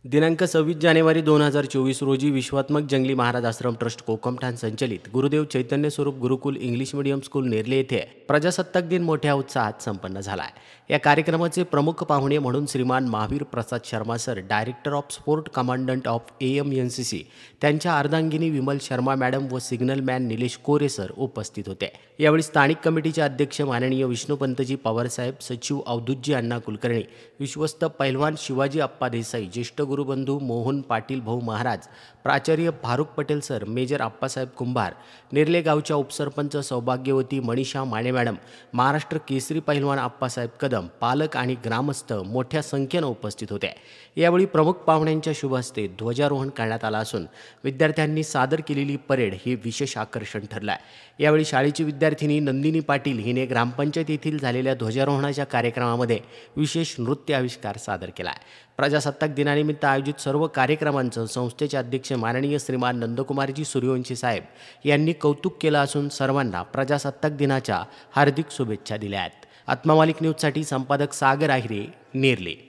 दिनांक 26 जानेवारी 2024 रोजी विश्वात्मक जंगली महाराज आश्रम ट्रस्ट कोकमठाण संचलित गुरुदेव चैतन्य स्वरूप गुरुकुल इंग्लिश मीडियम स्कूल नेरले येथे प्रजासत्ताक दिन मोठ्या उत्साहात संपन्न झाला आहे। या कार्यक्रमाचे प्रमुख पाहुणे म्हणून Shriman Mahavir Prasad Sharma sir, director of sport commandant of AMNCC, त्यांच्या अर्धांगिनी विमल शर्मा मॅडम व signal man Nilesh Kore sir उपस्थित होते। यावेळी स्थानिक कमिटीचे अध्यक्ष माननीय विष्णुपंतजी पवारसाहेब, सचिव अवधूतजी अण्णा कुलकर्णी, विश्वस्त पैलवान शिवाजी अप्पा देसाई, ज्येष्ठ गुरुबंधू मोहन पाटील भाऊ महाराज, प्राचार्य फारुख पटेल सर, मेजर आप्पासाहेब कुंभार, नेरले गावच्या उपसरपंच सौभाग्यवती मनीषा माने मॅडम, महाराष्ट्र केसरी पैलवान आप्पासाहेब कदम, पालक आणि ग्रामस्थ मोठ्या संख्येने उपस्थित होते। यावेळी प्रमुख पाहुण्यांच्या शुभ हस्ते ध्वजारोहण करण्यात आला असून विद्यार्थ्यांनी सादर केलेली परेड हे विशेष आकर्षण ठरलं आहे। यावेळी शाळेची विद्यार्थिनी नंदिनी पाटील हिने ग्रामपंचायत येथील झालेल्या ध्वजारोहणाच्या कार्यक्रमामध्ये विशेष नृत्य आविष्कार सादर केला आहे। प्रजासत्ताक दिनानिमित्त आयोजित सर्व कार्यक्रमांचं संस्थेचे अध्यक्ष माननीय श्रीमान नंदकुमारजी सूर्यवंशी साहेब यांनी कौतुक केलं असून सर्वांना प्रजासत्ताक दिनाच्या हार्दिक शुभेच्छा दिल्या आहेत। आत्मा मालिक न्यूजसाठी संपादक सागर आहिरे, नेरले।